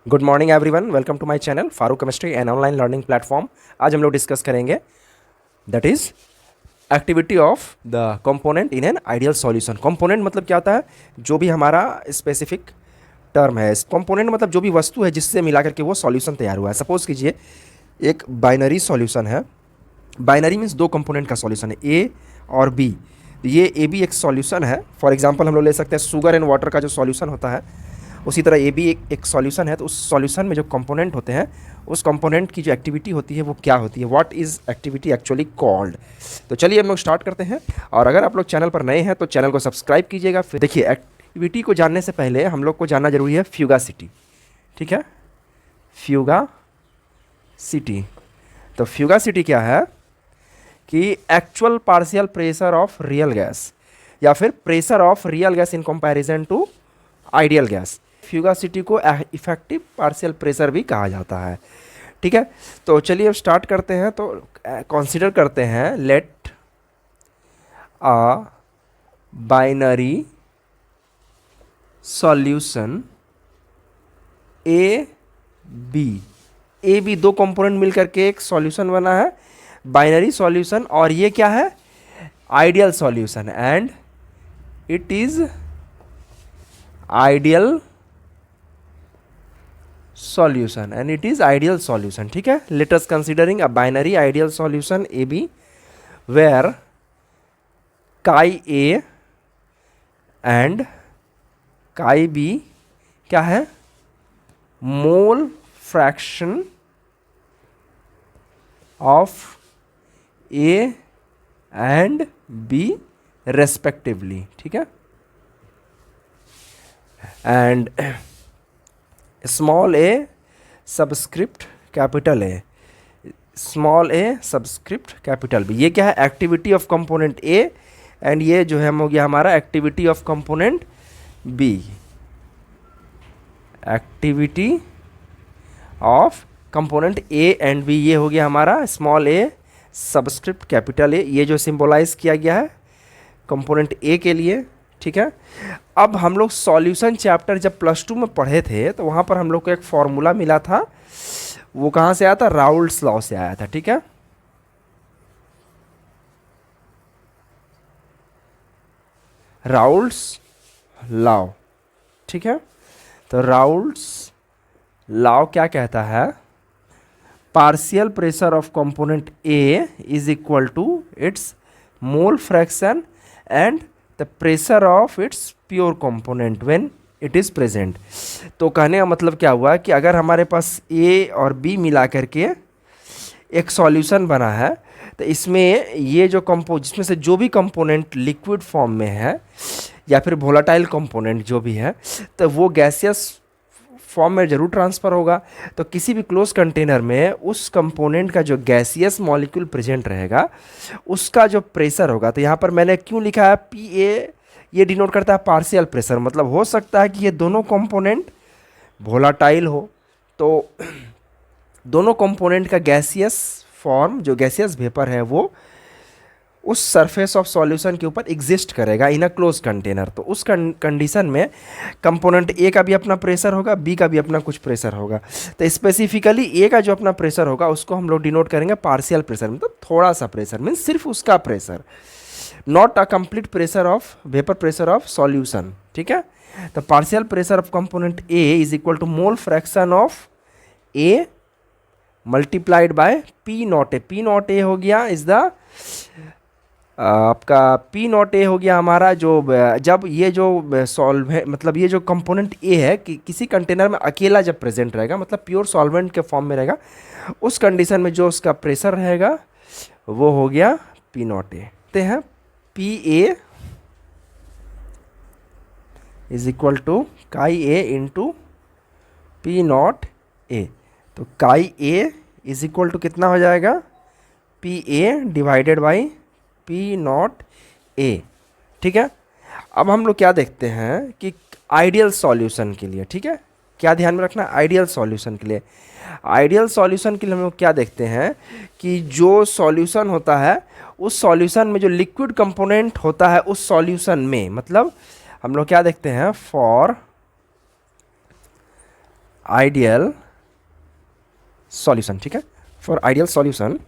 Good morning everyone, welcome to my channel Farooq chemistry and online learning platform. आज हम लोग discuss करेंगे that is activity of the component in an ideal solution. Component मतलब क्या होता है? जो भी हमारा स्पेसिफिक टर्म है। कंपोनेंट मतलब जो भी वस्तु है जिससे मिला करके वो सॉल्यूशन तैयार हुआ है। सपोज कीजिए एक बाइनरी सॉल्यूशन है। बाइनरी मीन्स दो कंपोनेंट का सॉल्यूशन है, ए और बी। ये ए बी एक सॉल्यूशन है। फॉर एग्जांपल हम लोग ले सकते हैं शुगर एंड वाटर का जो सॉल्यूशन होता है, उसी तरह ए बी एक सॉल्यूशन है। तो उस सॉल्यूशन में जो कंपोनेंट होते हैं, उस कंपोनेंट की जो एक्टिविटी होती है वो क्या होती है, what is activity actually called. तो चलिए हम लोग स्टार्ट करते हैं। और अगर आप लोग चैनल पर नए हैं तो चैनल को सब्सक्राइब कीजिएगा। फिर देखिए, एक्टिविटी को जानने से पहले हम लोग को जानना जरूरी है फ्यूगासिटी। ठीक है, फ्यूगासिटी। तो फ्यूगासिटी क्या है कि actual partial pressure of real gas या फिर pressure of real gas in comparison to ideal gas. Fugacity को इफेक्टिव पार्शियल प्रेशर भी कहा जाता है। ठीक है, तो चलिए अब स्टार्ट करते हैं। तो कंसीडर करते हैं, let a binary solution A B दो कंपोनेंट मिलकर के एक सॉल्यूशन बना है, बाइनरी सॉल्यूशन। और ये क्या है? Ideal solution, and it is ideal solution and it is ideal solution. ठीक है, let us considering a binary ideal solution AB where chi A and chi B क्या है? Mole fraction of A and B respectively. ठीक है, and small A subscript capital A, small A subscript capital B. ये क्या है? Activity of component A, and ये जो है हो गया हमारा activity of component B. Activity of component A and B, ये हो गया हमारा small A subscript capital A. ये जो सिंबलाइज किया गया है कंपोनेंट ए के लिए। ठीक है, अब हम लोग सॉल्यूशन चैप्टर जब +2 में पढ़े थे तो वहाँ पर हम लोग को एक फॉर्मूला मिला था। वो कहाँ से आया था? राउल्ट्स लॉ से आया था। ठीक है, राउल्ट्स लॉ। ठीक है, तो राउल्ट्स लॉ क्या कहता है? Partial pressure of component A is equal to its mole fraction and the pressure of its pure component when it is present. तो कहने का मतलब क्या हुआ कि अगर हमारे पास ए और बी मिला करके एक सॉल्यूशन बना है, तो इसमें ये जो जिसमें से जो भी कंपोनेंट लिक्विड फॉर्म में है या फिर वोलेटाइल कंपोनेंट जो भी है, तो वो गैसियस फॉर्म में जरूर ट्रांसफ़र होगा। तो किसी भी क्लोज कंटेनर में उस कंपोनेंट का जो गैसियस मॉलिक्यूल प्रेजेंट रहेगा, उसका जो प्रेशर होगा, तो यहाँ पर मैंने क्यों लिखा है पी ए, ये डिनोट करता है पार्शियल प्रेशर। मतलब हो सकता है कि ये दोनों कंपोनेंट वोलेटाइल हो, तो दोनों कंपोनेंट का गैसियस फॉर्म, जो गैसियस वेपर है, वो उस सरफेस ऑफ सॉल्यूशन के ऊपर एग्जिस्ट करेगा इन अ क्लोज कंटेनर। तो उस कंडीशन में कंपोनेंट ए का भी अपना प्रेशर होगा, बी का भी अपना कुछ प्रेशर होगा। तो स्पेसिफिकली ए का जो अपना प्रेशर होगा उसको हम लोग डिनोट करेंगे पार्शियल प्रेशर, मतलब थोड़ा सा प्रेशर, मीन्स सिर्फ उसका pressure, not a complete pressure of vapour pressure of solution. ठीक है, तो partial pressure of component A is equal to mole fraction of A multiplied by P naught A. P naught A हो गया is the आपका P naught A हो गया हमारा जो जब ये जो सॉल्व है, मतलब ये जो कंपोनेंट ए है कि किसी कंटेनर में अकेला जब प्रेजेंट रहेगा, मतलब प्योर सॉल्वेंट के फॉर्म में रहेगा, उस कंडीशन में जो उसका प्रेशर रहेगा वो हो गया पी नॉट ए। ते हैं P A is equal to chi A into P naught A. तो chi A is equal to कितना हो जाएगा? P A divided by P naught A. ठीक है, अब हम लोग क्या देखते हैं कि आइडियल सॉल्यूशन के लिए, ठीक है, क्या ध्यान में रखना, आइडियल सॉल्यूशन के लिए। आइडियल सॉल्यूशन के लिए हम लोग क्या देखते हैं कि जो सॉल्यूशन होता है उस सॉल्यूशन में जो लिक्विड कंपोनेंट होता है उस सॉल्यूशन में, मतलब हम लोग क्या देखते हैं, फॉर आइडियल सॉल्यूशन, ठीक है, for ideal solution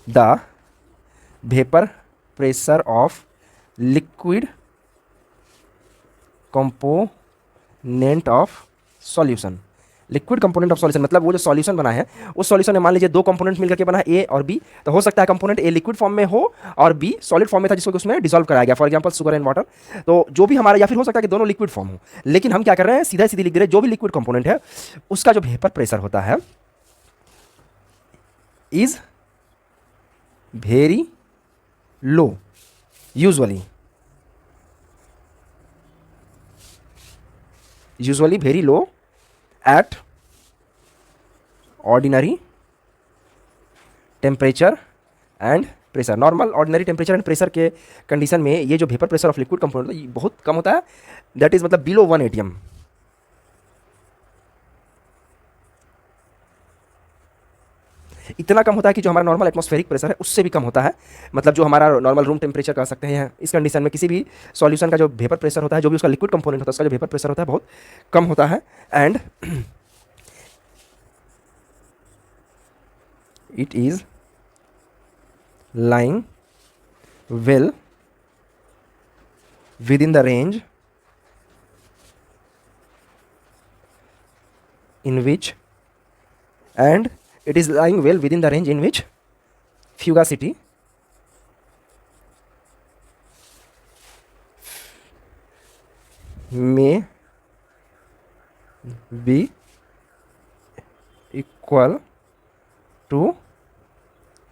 the vapour pressure of liquid component of solution. Liquid component of solution मतलब वो जो सॉल्यूशन बना है उस सॉल्यूशन में मान लीजिए दो कंपोनेंट मिलकर के बना है ए और बी, तो हो सकता है कंपोनेंट ए लिक्विड फॉर्म में हो और बी सॉलिड फॉर्म में था जिसको उसमें डिसॉल्व कराया गया, for example sugar and water. तो जो भी हमारा, या फिर हो सकता है कि दोनों लिक्विड फॉर्म हो, लेकिन हम क्या कर रहे हैं, सीधा सीधी लिख दे रहे हैं जो भी लिक्विड कंपोनेंट है उसका जो वेपर प्रेशर होता है is very low, usually very low at ordinary temperature and pressure. Normal ordinary temperature and pressure के कंडीशन में ये जो vapour pressure of liquid component है ये बहुत कम होता है, दैट इज मतलब बिलो 1 atm। इतना कम होता है कि जो हमारा नॉर्मल एटमॉस्फेरिक प्रेशर है उससे भी कम होता है, मतलब जो हमारा नॉर्मल रूम टेम्परेचर कह सकते हैं। इस कंडीशन में किसी भी सॉल्यूशन का जो वेपर प्रेशर होता है, जो भी उसका लिक्विड कंपोनेंट होता है उसका जो वेपर प्रेशर होता है बहुत कम होता है, and it is lying well within the range in which fugacity may be equal to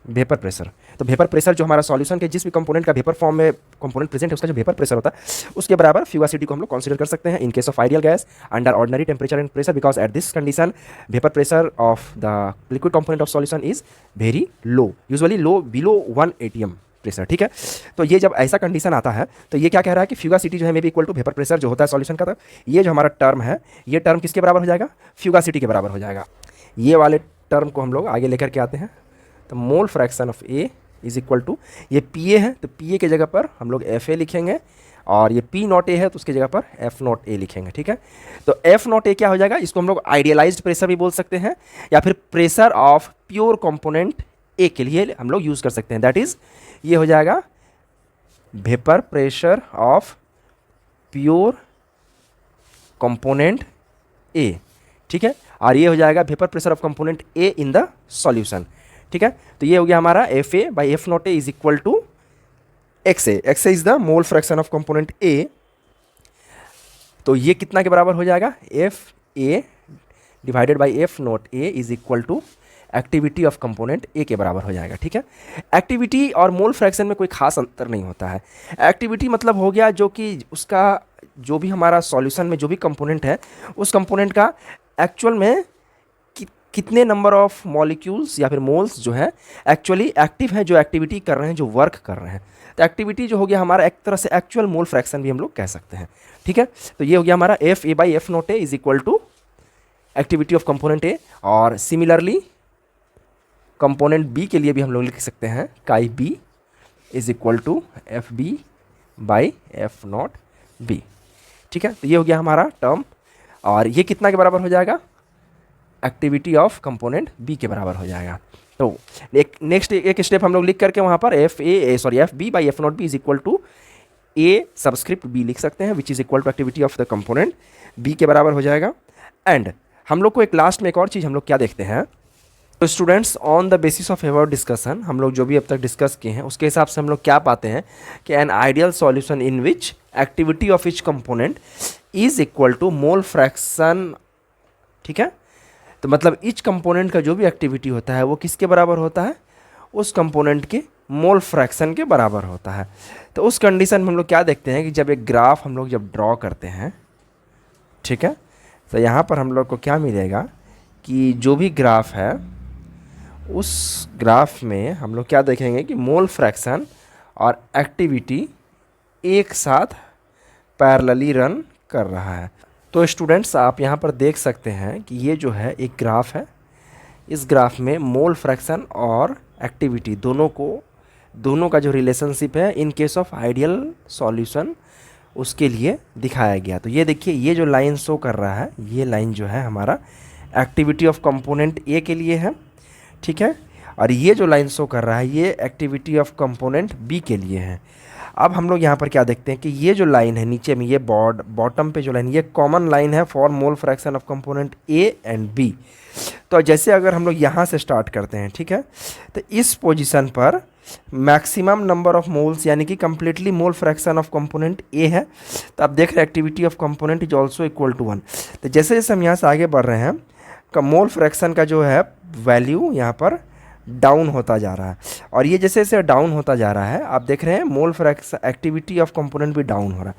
vapour pressure. तो वेपर प्रेशर जो हमारा सॉल्यूशन के जिस भी कंपोनेंट का वेपर फॉर्म में कंपोनेंट प्रेजेंट है उसका जो वेपर प्रेशर होता है उसके बराबर फ्यूगासिटी को हम लोग कंसीडर कर सकते हैं in case of ideal gas under ordinary temperature and pressure, because at this condition vapour pressure of the liquid component of solution is very low, usually low below 1 atm pressure, ठीक है। तो ये जब ऐसा condition आता है तो ये क्या कह रहा है कि फ्यूगासिटी जो है may be equal to vapour pressure जो होता है सॉल्यूशन का, तो ये जो हमारा टर्म है ये टर्म किसके बराबर हो जाएगा, फ्यूगासिटी के बराबर हो जाएगा। ये वाले टर्म को हम लोग आगे लेकर के आते हैं, तो mole fraction of A is equal to, ये पी ए है तो पी ए के जगह पर हम लोग एफ ए लिखेंगे, और ये पी नॉट ए है तो उसकी जगह पर एफ नॉट ए लिखेंगे, ठीक है। तो एफ नॉट ए क्या हो जाएगा, इसको हम लोग आइडियलाइज्ड प्रेशर भी बोल सकते हैं या फिर प्रेशर ऑफ प्योर कंपोनेंट ए के लिए हम लोग यूज़ कर सकते हैं, दैट इज ये हो जाएगा vapour pressure of pure component A, ठीक है। और ये हो जाएगा vapour pressure of component A in the solution, ठीक है। तो ये हो गया हमारा F A by F naught A is equal to X A. X A is the mole fraction of component A, तो ये कितना के बराबर हो जाएगा, F A divided by F naught A is equal to activity of component ए के बराबर हो जाएगा, ठीक है। एक्टिविटी और मोल फ्रैक्शन में कोई खास अंतर नहीं होता है। एक्टिविटी मतलब हो गया जो कि उसका जो भी हमारा सॉल्यूशन में जो भी कंपोनेंट है उस कंपोनेंट का एक्चुअल में कितने नंबर ऑफ मॉलिक्यूल्स या फिर मोल्स जो है एक्चुअली एक्टिव हैं, जो एक्टिविटी कर रहे हैं, जो वर्क कर रहे हैं। तो एक्टिविटी जो हो गया हमारा एक तरह से एक्चुअल मोल फ्रैक्शन भी हम लोग कह सकते हैं, ठीक है। तो ये हो गया हमारा F A by F naught A is equal to activity of component A, और सिमिलरली कंपोनेंट बी के लिए भी हम लोग लिख सकते हैं chi B is equal to F B by F naught B, ठीक है। तो ये हो गया हमारा टर्म, और ये कितना के बराबर हो जाएगा, एक्टिविटी ऑफ कंपोनेंट बी के बराबर हो जाएगा। तो नेक्स्ट एक स्टेप हम लोग लिख करके वहाँ पर F B by F naught B is equal to A subscript B लिख सकते हैं, which is equal to activity of the component B के बराबर हो जाएगा। एंड हम लोग को एक लास्ट में एक और चीज़ हम लोग क्या देखते हैं, तो students on the basis of our discussion हम लोग जो भी अब तक डिस्कस किए हैं उसके हिसाब से हम लोग क्या पाते हैं कि an ideal solution in which activity of each component is equal to mole fraction, ठीक है। तो मतलब इच कंपोनेंट का जो भी एक्टिविटी होता है वो किसके बराबर होता है, उस कंपोनेंट के मोल फ्रैक्शन के बराबर होता है। तो उस कंडीशन में हम लोग क्या देखते हैं कि जब एक ग्राफ हम लोग जब ड्रॉ करते हैं, ठीक है, तो यहाँ पर हम लोग को क्या मिलेगा कि जो भी ग्राफ है उस ग्राफ में हम लोग क्या देखेंगे कि मोल फ्रैक्शन और एक्टिविटी एक साथ पैरेलली रन कर रहा है। तो स्टूडेंट्स आप यहाँ पर देख सकते हैं कि ये जो है एक ग्राफ है। इस ग्राफ में मोल फ्रैक्शन और एक्टिविटी दोनों का जो रिलेशनशिप है in case of ideal solution उसके लिए दिखाया गया। तो ये देखिए, ये जो लाइन शो कर रहा है, ये लाइन जो है हमारा एक्टिविटी ऑफ कंपोनेंट ए के लिए है, ठीक है। और ये जो लाइन शो कर रहा है ये एक्टिविटी ऑफ कंपोनेंट बी के लिए है। अब हम लोग यहाँ पर क्या देखते हैं कि ये जो लाइन है नीचे में, ये बॉटम पे जो लाइन, ये कॉमन लाइन है for mole fraction of component A and B. तो जैसे अगर हम लोग यहाँ से स्टार्ट करते हैं, ठीक है, तो इस पोजीशन पर मैक्सिमम नंबर ऑफ मोल्स यानी कि completely mole fraction of component A है। तो आप देख रहे हैं activity of component is also equal to 1। तो जैसे जैसे हम यहाँ से आगे बढ़ रहे हैं मोल फ्रैक्शन का जो है वैल्यू यहाँ पर डाउन होता जा रहा है, और ये जैसे जैसे डाउन होता जा रहा है आप देख रहे हैं mole fraction activity of component भी डाउन हो रहा है।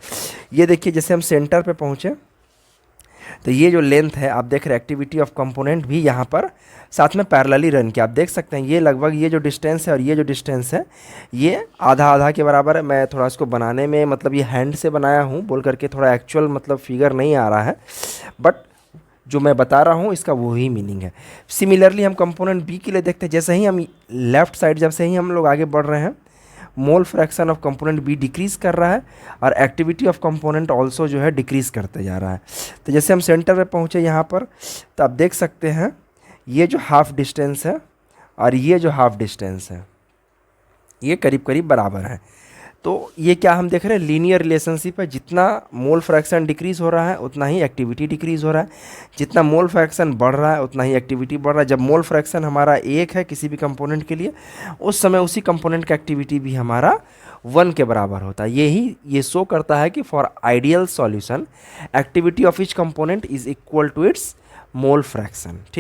ये देखिए जैसे हम सेंटर पे पहुँचे तो ये जो लेंथ है आप देख रहे हैं एक्टिविटी ऑफ कंपोनेंट भी यहाँ पर साथ में पैरेलली रन किया। आप देख सकते हैं ये लगभग ये जो डिस्टेंस है और ये जो डिस्टेंस है ये आधा आधा के बराबर है। मैं थोड़ा इसको बनाने में मतलब ये हैंड से बनाया हूँ बोल करके थोड़ा एक्चुअल मतलब फिगर नहीं आ रहा है, बट जो मैं बता रहा हूँ इसका वही मीनिंग है। सिमिलरली हम कंपोनेंट बी के लिए देखते हैं। जैसे ही हम लेफ्ट साइड जब से ही हम लोग आगे बढ़ रहे हैं मोल fraction of component be decrease कर रहा है और एक्टिविटी ऑफ कंपोनेंट ऑल्सो जो है डिक्रीज करते जा रहा है। तो जैसे हम सेंटर पे पहुँचे यहाँ पर तो आप देख सकते हैं ये जो हाफ डिस्टेंस है और ये जो हाफ डिस्टेंस है ये करीब करीब बराबर है। तो ये क्या हम देख रहे हैं, लीनियर रिलेशनशिप है। जितना मोल फ्रैक्शन डिक्रीज़ हो रहा है उतना ही एक्टिविटी डिक्रीज़ हो रहा है, जितना मोल फ्रैक्शन बढ़ रहा है उतना ही एक्टिविटी बढ़ रहा है। जब मोल फ्रैक्शन हमारा 1 है किसी भी कंपोनेंट के लिए उस समय उसी कंपोनेंट का एक्टिविटी भी हमारा 1 के बराबर होता है। ये शो करता है कि for ideal solution activity of each component is equal to its mole fraction, ठीक।